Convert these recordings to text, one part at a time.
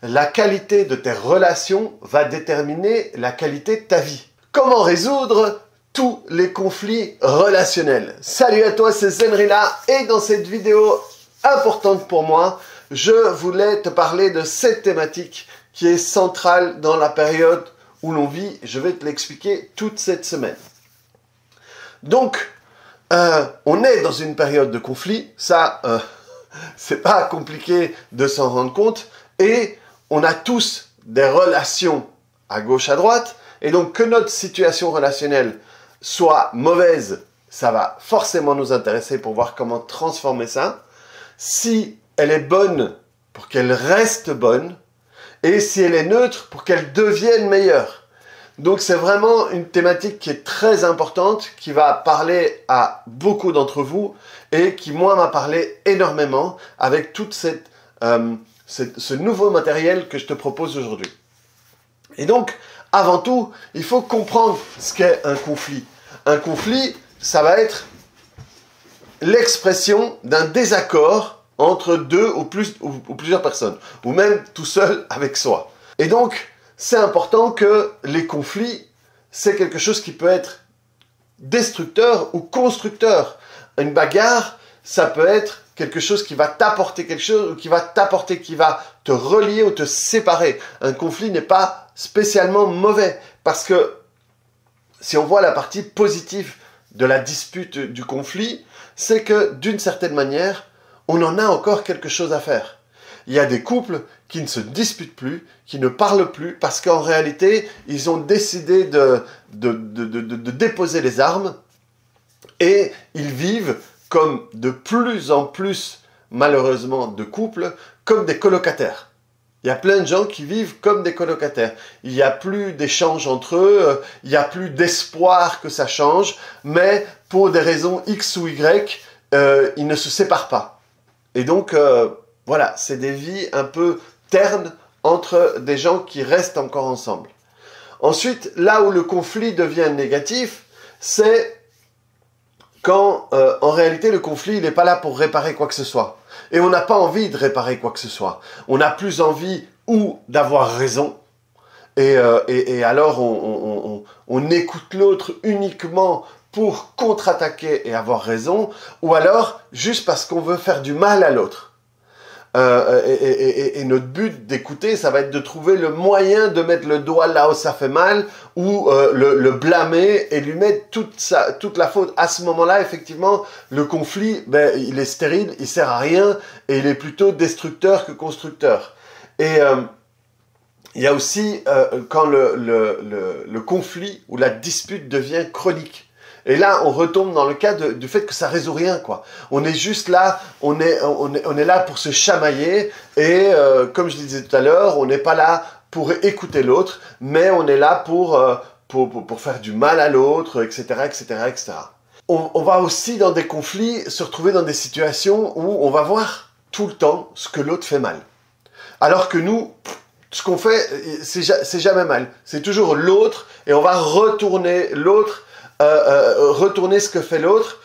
la qualité de tes relations va déterminer la qualité de ta vie. Comment résoudre tous les conflits relationnels? Salut à toi, c'est Zenrila et dans cette vidéo importante pour moi, je voulais te parler de cette thématique qui est centrale dans la période où l'on vit. Je vais te l'expliquer toute cette semaine. Donc, on est dans une période de conflit, ça, c'est pas compliqué de s'en rendre compte, et on a tous des relations à gauche, à droite, et donc que notre situation relationnelle soit mauvaise, ça va forcément nous intéresser pour voir comment transformer ça. Si elle est bonne, pour qu'elle reste bonne, et si elle est neutre, pour qu'elle devienne meilleure. Donc c'est vraiment une thématique qui est très importante, qui va parler à beaucoup d'entre vous, et qui moi m'a parlé énormément avec toute ce nouveau matériel que je te propose aujourd'hui. Et donc, avant tout, il faut comprendre ce qu'est un conflit. Un conflit, ça va être l'expression d'un désaccord entre deux ou plusieurs personnes, ou même tout seul avec soi. Et donc, c'est important que les conflits, c'est quelque chose qui peut être destructeur ou constructeur. Une bagarre, ça peut être quelque chose qui va t'apporter quelque chose, ou qui va te relier ou te séparer. Un conflit n'est pas spécialement mauvais, parce que si on voit la partie positive de la dispute du conflit, c'est que d'une certaine manière, on en a encore quelque chose à faire. Il y a des couples qui ne se disputent plus, qui ne parlent plus, parce qu'en réalité, ils ont décidé de déposer les armes, et ils vivent comme de plus en plus, malheureusement, de couples, comme des colocataires. Il y a plein de gens qui vivent comme des colocataires. Il n'y a plus d'échange entre eux, il n'y a plus d'espoir que ça change, mais pour des raisons X ou Y, ils ne se séparent pas. Et donc, voilà, c'est des vies un peu ternes entre des gens qui restent encore ensemble. Ensuite, là où le conflit devient négatif, c'est quand, en réalité, le conflit, il n'est pas là pour réparer quoi que ce soit. Et on n'a pas envie de réparer quoi que ce soit. On a plus envie ou d'avoir raison, et alors on écoute l'autre uniquement pour contre-attaquer et avoir raison, ou alors juste parce qu'on veut faire du mal à l'autre. Et notre but d'écouter, ça va être de trouver le moyen de mettre le doigt là où ça fait mal, ou le blâmer et lui mettre toute la faute. À ce moment-là, effectivement, le conflit, ben, il est stérile, il sert à rien, et il est plutôt destructeur que constructeur. Et il y a aussi quand le conflit ou la dispute devient chronique. Et là, on retombe dans le cas du fait que ça résout rien, quoi. On est juste là, on est là pour se chamailler, et comme je disais tout à l'heure, on n'est pas là pour écouter l'autre, mais on est là pour faire du mal à l'autre, etc., etc., etc. On va aussi, dans des conflits, se retrouver dans des situations où on va voir tout le temps ce que l'autre fait mal. Alors que nous, ce qu'on fait, c'est jamais mal. C'est toujours l'autre, et on va retourner l'autre, retourner ce que fait l'autre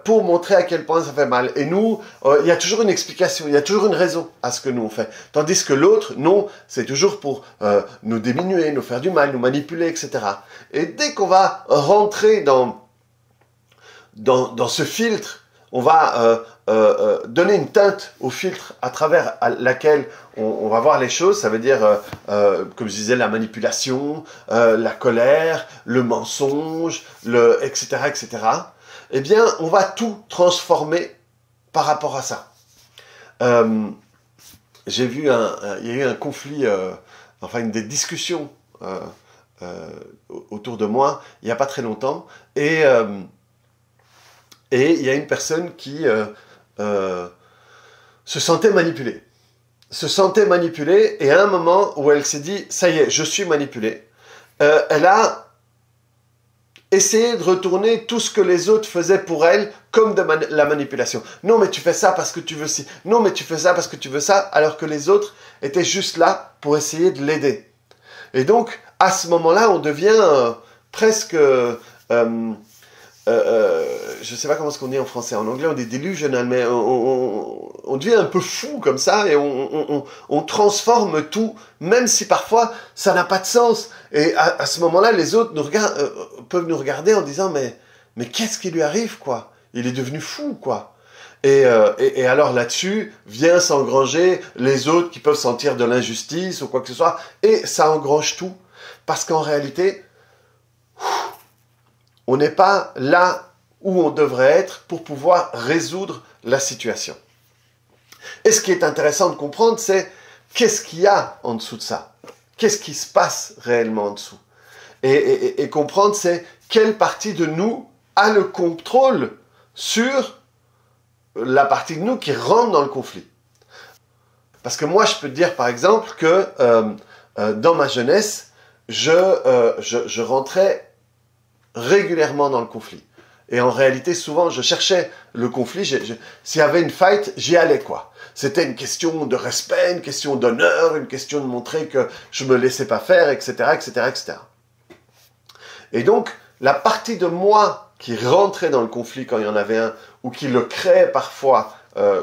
pour montrer à quel point ça fait mal. Et nous, il y a toujours une explication, il y a toujours une raison à ce que nous on fait. Tandis que l'autre, non, c'est toujours pour nous diminuer, nous faire du mal, nous manipuler, etc. Et dès qu'on va rentrer dans ce filtre, on va donner une teinte au filtre à travers laquelle on va voir les choses. Ça veut dire, comme je disais, la manipulation, la colère, le mensonge, etc., etc. Eh bien, on va tout transformer par rapport à ça. J'ai vu il y a eu un conflit, enfin des discussions autour de moi il n'y a pas très longtemps, et il y a une personne qui se sentait manipulée. Et à un moment où elle s'est dit, ça y est, je suis manipulée, elle a essayé de retourner tout ce que les autres faisaient pour elle comme de la manipulation. Non, mais tu fais ça parce que tu veux ci. Non, mais tu fais ça parce que tu veux ça, alors que les autres étaient juste là pour essayer de l'aider. Et donc, à ce moment-là, on devient presque je sais pas comment ce qu'on dit en français, en anglais on dit delusional, mais on devient un peu fou comme ça et on transforme tout, même si parfois ça n'a pas de sens. Et à ce moment-là, les autres peuvent nous regarder en disant mais qu'est-ce qui lui arrive, quoi? Il est devenu fou, quoi. Et alors là-dessus, vient s'engranger les autres qui peuvent sentir de l'injustice ou quoi que ce soit, et ça engrange tout. Parce qu'en réalité, on n'est pas là où on devrait être pour pouvoir résoudre la situation. Et ce qui est intéressant de comprendre, c'est qu'est-ce qu'il y a en dessous de ça? Qu'est-ce qui se passe réellement en dessous? Et comprendre, c'est quelle partie de nous a le contrôle sur la partie de nous qui rentre dans le conflit. Parce que moi, je peux te dire, par exemple, que dans ma jeunesse, je rentrais régulièrement dans le conflit. Et en réalité, souvent, je cherchais le conflit. S'il y avait une fight, j'y allais, quoi. C'était une question de respect, une question d'honneur, une question de montrer que je me laissais pas faire, etc., etc., etc. Et donc, la partie de moi qui rentrait dans le conflit quand il y en avait un, ou qui le créait parfois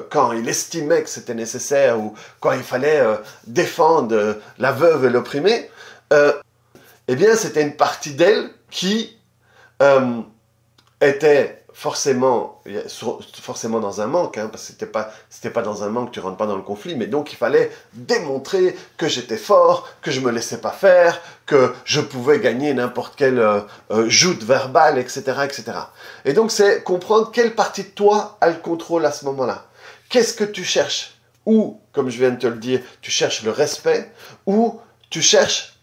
quand il estimait que c'était nécessaire, ou quand il fallait défendre la veuve et l'opprimé, eh bien, c'était une partie d'elle qui était forcément dans un manque, hein, parce que c'était pas dans un manque, tu rentres pas dans le conflit, mais donc il fallait démontrer que j'étais fort, que je me laissais pas faire, que je pouvais gagner n'importe quelle joute verbale, etc., etc. Et donc c'est comprendre quelle partie de toi a le contrôle à ce moment-là. Qu'est-ce que tu cherches? Ou, comme je viens de te le dire, tu cherches le respect, ou tu cherches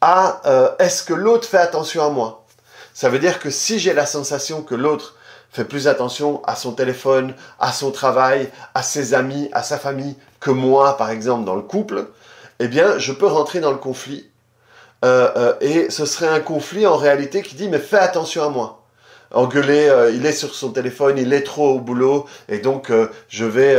est-ce que l'autre fait attention à moi? Ça veut dire que si j'ai la sensation que l'autre fait plus attention à son téléphone, à son travail, à ses amis, à sa famille, que moi, par exemple, dans le couple, eh bien, je peux rentrer dans le conflit. Et ce serait un conflit, en réalité, qui dit, mais fais attention à moi. Engueuler, il est sur son téléphone, il est trop au boulot, et donc je vais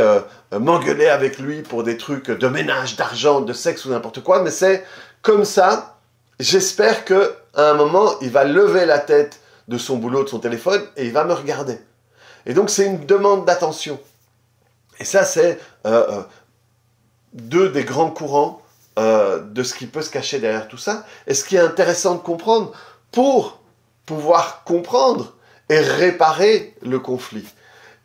m'engueuler avec lui pour des trucs de ménage, d'argent, de sexe ou n'importe quoi, mais c'est comme ça. J'espère qu'à un moment, il va lever la tête de son boulot, de son téléphone, et il va me regarder. Et donc, c'est une demande d'attention. Et ça, c'est deux des grands courants de ce qui peut se cacher derrière tout ça. Et ce qui est intéressant de comprendre, pour pouvoir comprendre et réparer le conflit.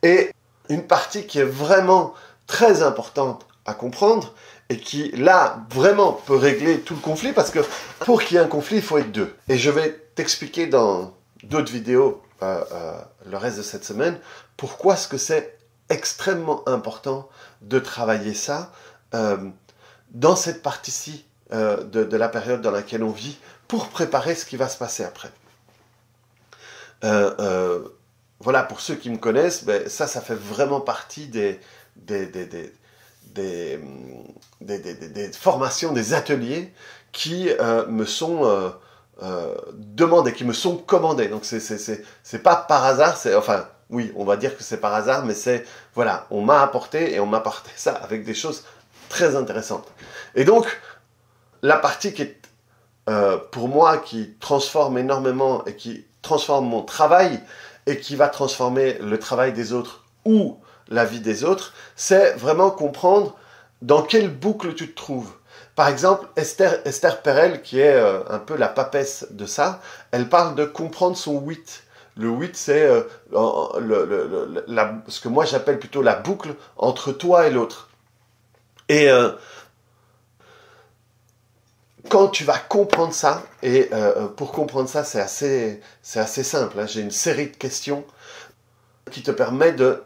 Et une partie qui est vraiment très importante à comprendre, et qui, là, vraiment peut régler tout le conflit, parce que pour qu'il y ait un conflit, il faut être deux. Et je vais t'expliquer dans d'autres vidéos, le reste de cette semaine, pourquoi est-ce que c'est extrêmement important de travailler ça dans cette partie-ci de la période dans laquelle on vit, pour préparer ce qui va se passer après. Voilà, pour ceux qui me connaissent, ben, ça fait vraiment partie des formations, des ateliers qui me sont demandés, qui me sont commandés. Donc c'est pas par hasard, enfin oui, on va dire que c'est par hasard, mais c'est voilà, on m'a apporté, et on m'a apporté ça avec des choses très intéressantes. Et donc la partie qui est pour moi, qui transforme énormément et qui transforme mon travail et qui va transformer le travail des autres ou la vie des autres, c'est vraiment comprendre dans quelle boucle tu te trouves. Par exemple, Esther Perel, qui est un peu la papesse de ça, elle parle de comprendre son 8. Le 8, c'est ce que moi j'appelle plutôt la boucle entre toi et l'autre. Et quand tu vas comprendre ça, et pour comprendre ça, c'est assez simple, hein. J'ai une série de questions qui te permettent de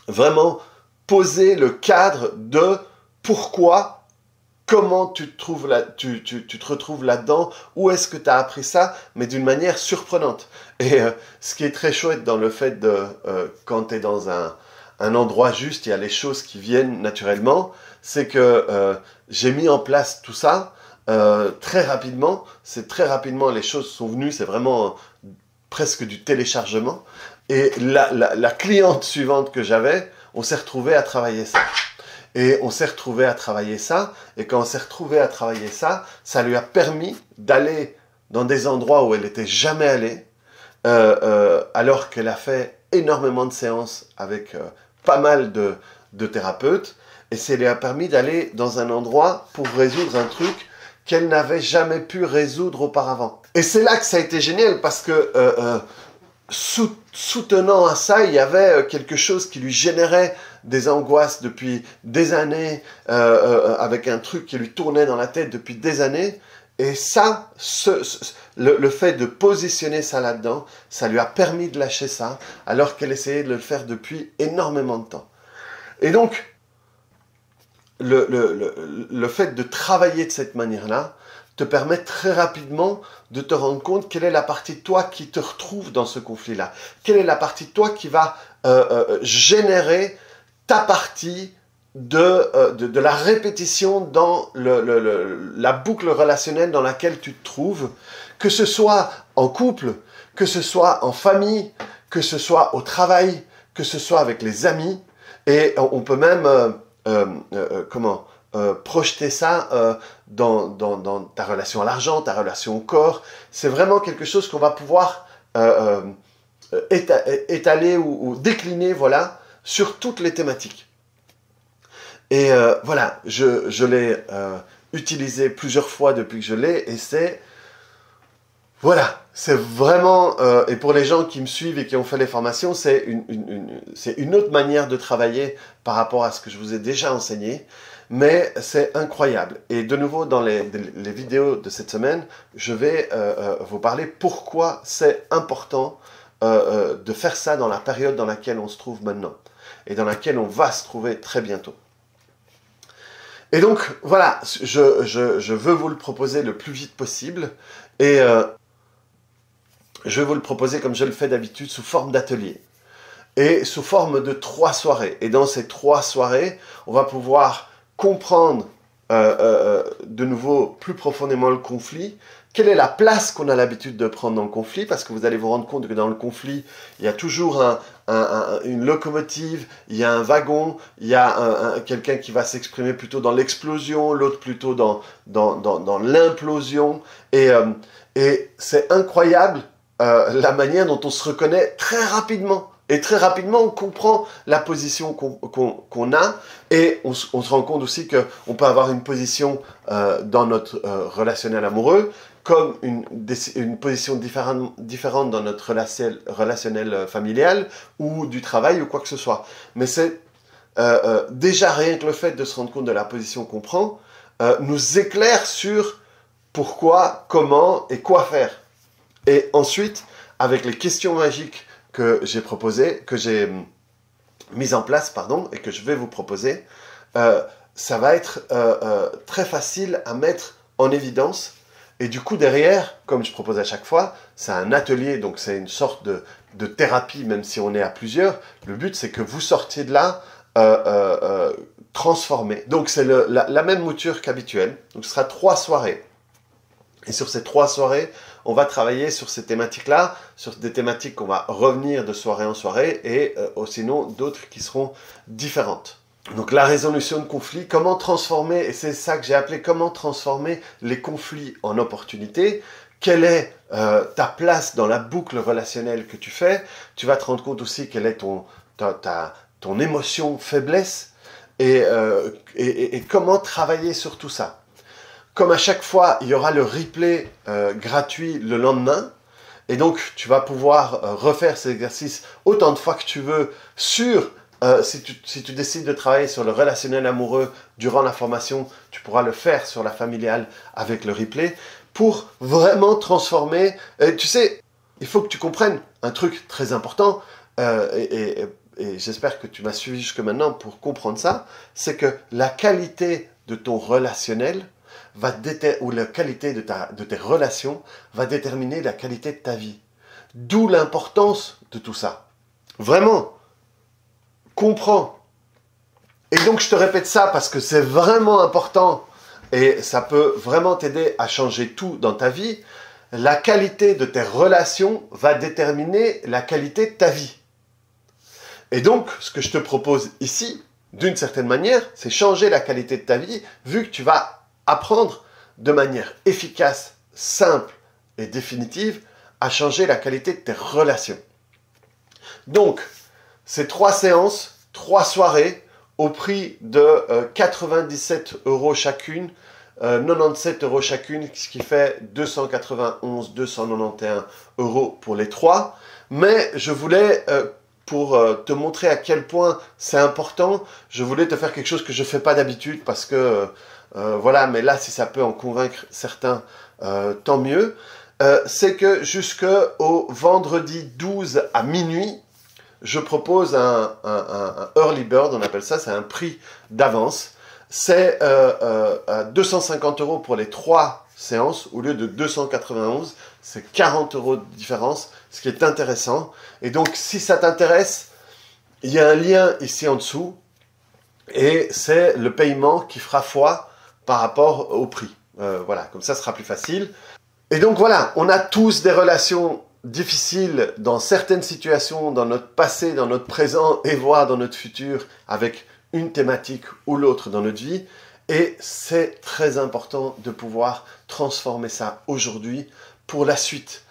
vraiment poser le cadre de pourquoi, comment tu te retrouves là-dedans, où est-ce que tu as appris ça, mais d'une manière surprenante. Et ce qui est très chouette dans le fait de, quand tu es dans un endroit juste, il y a les choses qui viennent naturellement, c'est que j'ai mis en place tout ça très rapidement. Très rapidement, les choses sont venues, c'est vraiment presque du téléchargement. Et la cliente suivante que j'avais, on s'est retrouvé à travailler ça. Et on s'est retrouvé à travailler ça, et quand on s'est retrouvé à travailler ça, ça lui a permis d'aller dans des endroits où elle n'était jamais allée, alors qu'elle a fait énormément de séances avec pas mal de thérapeutes, et ça lui a permis d'aller dans un endroit pour résoudre un truc qu'elle n'avait jamais pu résoudre auparavant. Et c'est là que ça a été génial, parce que soutenant à ça, il y avait quelque chose qui lui générait des angoisses depuis des années, avec un truc qui lui tournait dans la tête depuis des années. Et ça, le fait de positionner ça là-dedans, ça lui a permis de lâcher ça, alors qu'elle essayait de le faire depuis énormément de temps. Et donc, le fait de travailler de cette manière-là te permet très rapidement de te rendre compte quelle est la partie de toi qui te retrouve dans ce conflit-là. Quelle est la partie de toi qui va générer ta partie de la répétition dans la boucle relationnelle dans laquelle tu te trouves, que ce soit en couple, que ce soit en famille, que ce soit au travail, que ce soit avec les amis, et on peut même projeter ça dans ta relation à l'argent, ta relation au corps. C'est vraiment quelque chose qu'on va pouvoir étaler ou décliner, voilà, sur toutes les thématiques. Et voilà, je l'ai utilisé plusieurs fois depuis que je l'ai, et c'est... Voilà, c'est vraiment... et pour les gens qui me suivent et qui ont fait les formations, c'est une autre manière de travailler par rapport à ce que je vous ai déjà enseigné, mais c'est incroyable. Et de nouveau, dans les vidéos de cette semaine, je vais vous parler pourquoi c'est important de faire ça dans la période dans laquelle on se trouve maintenant, et dans laquelle on va se trouver très bientôt. Et donc, voilà, je veux vous le proposer le plus vite possible, et je vais vous le proposer comme je le fais d'habitude, sous forme d'atelier, et sous forme de 3 soirées. Et dans ces 3 soirées, on va pouvoir comprendre de nouveau plus profondément le conflit. Quelle est la place qu'on a l'habitude de prendre dans le conflit? Parce que vous allez vous rendre compte que dans le conflit, il y a toujours une locomotive, il y a un wagon, il y a quelqu'un qui va s'exprimer plutôt dans l'explosion, l'autre plutôt dans l'implosion. Et c'est incroyable la manière dont on se reconnaît très rapidement. Et très rapidement, on comprend la position qu'on a, et on se rend compte aussi qu'on peut avoir une position dans notre relationnel amoureux, comme une position différente dans notre relationnel familial, ou du travail, ou quoi que ce soit. Mais c'est déjà rien que le fait de se rendre compte de la position qu'on prend, nous éclaire sur pourquoi, comment et quoi faire. Et ensuite, avec les questions magiques que j'ai proposées, que j'ai mises en place, pardon, et que je vais vous proposer, ça va être très facile à mettre en évidence. Et du coup, derrière, comme je propose à chaque fois, c'est un atelier, donc c'est une sorte de thérapie, même si on est à plusieurs. Le but, c'est que vous sortiez de là transformé. Donc, c'est la même mouture qu'habituel. Donc, ce sera 3 soirées. Et sur ces 3 soirées, on va travailler sur ces thématiques-là, sur des thématiques qu'on va revenir de soirée en soirée, et sinon d'autres qui seront différentes. Donc la résolution de conflits, comment transformer, et c'est ça que j'ai appelé comment transformer les conflits en opportunités. Quelle est ta place dans la boucle relationnelle que tu fais? Tu vas te rendre compte aussi quelle est ton émotion faiblesse, et comment travailler sur tout ça. Comme à chaque fois, il y aura le replay gratuit le lendemain. Et donc, tu vas pouvoir refaire cet exercice autant de fois que tu veux sur... si tu décides de travailler sur le relationnel amoureux durant la formation, tu pourras le faire sur la familiale avec le replay pour vraiment transformer... tu sais, il faut que tu comprennes un truc très important, et j'espère que tu m'as suivi jusque maintenant pour comprendre ça, c'est que la qualité de ton relationnel ou la qualité de tes relations va déterminer la qualité de ta vie. D'où l'importance de tout ça. Vraiment, comprends. Et donc je te répète ça parce que c'est vraiment important et ça peut vraiment t'aider à changer tout dans ta vie. La qualité de tes relations va déterminer la qualité de ta vie. Et donc, ce que je te propose ici, d'une certaine manière, c'est changer la qualité de ta vie, vu que tu vas apprendre de manière efficace, simple et définitive à changer la qualité de tes relations. Donc, ces 3 séances, 3 soirées, au prix de 97 € chacune, 97 € chacune, ce qui fait 291 € pour les 3. Mais je voulais, pour te montrer à quel point c'est important, je voulais te faire quelque chose que je ne fais pas d'habitude parce que, voilà, mais là, si ça peut en convaincre certains, tant mieux. C'est que jusqu'au vendredi 12 à minuit, je propose un early bird, on appelle ça, c'est un prix d'avance. C'est 250 € pour les 3 séances, au lieu de 291, c'est 40 € de différence, ce qui est intéressant. Et donc, si ça t'intéresse, il y a un lien ici en dessous, et c'est le paiement qui fera foi par rapport au prix. Voilà, comme ça, ce sera plus facile. Et donc voilà, on a tous des relations difficiles dans certaines situations, dans notre passé, dans notre présent et voire dans notre futur, avec une thématique ou l'autre dans notre vie. Et c'est très important de pouvoir transformer ça aujourd'hui pour la suite.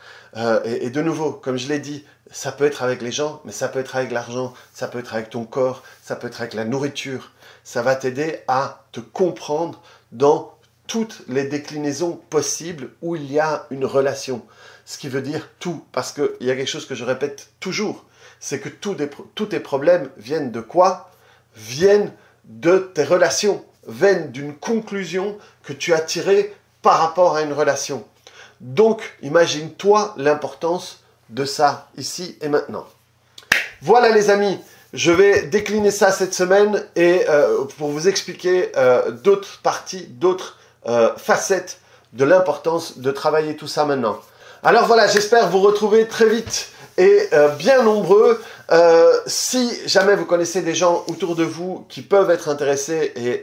Et de nouveau, comme je l'ai dit, ça peut être avec les gens, mais ça peut être avec l'argent, ça peut être avec ton corps, ça peut être avec la nourriture. Ça va t'aider à te comprendre dans toutes les déclinaisons possibles où il y a une relation. Ce qui veut dire tout, parce qu'il y a quelque chose que je répète toujours, c'est que tous tes problèmes viennent de quoi? Viennent de tes relations, viennent d'une conclusion que tu as tirée par rapport à une relation. Donc, imagine-toi l'importance de ça, ici et maintenant. Voilà les amis, je vais décliner ça cette semaine et pour vous expliquer d'autres parties, d'autres facettes de l'importance de travailler tout ça maintenant. Alors voilà, j'espère vous retrouver très vite et bien nombreux. Si jamais vous connaissez des gens autour de vous qui peuvent être intéressés et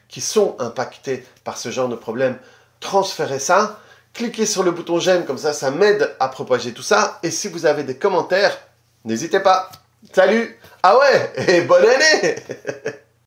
qui sont impactés par ce genre de problème, transférez ça. Cliquez sur le bouton j'aime, comme ça, ça m'aide à propager tout ça. Et si vous avez des commentaires, n'hésitez pas. Salut! Ah ouais! Et bonne année!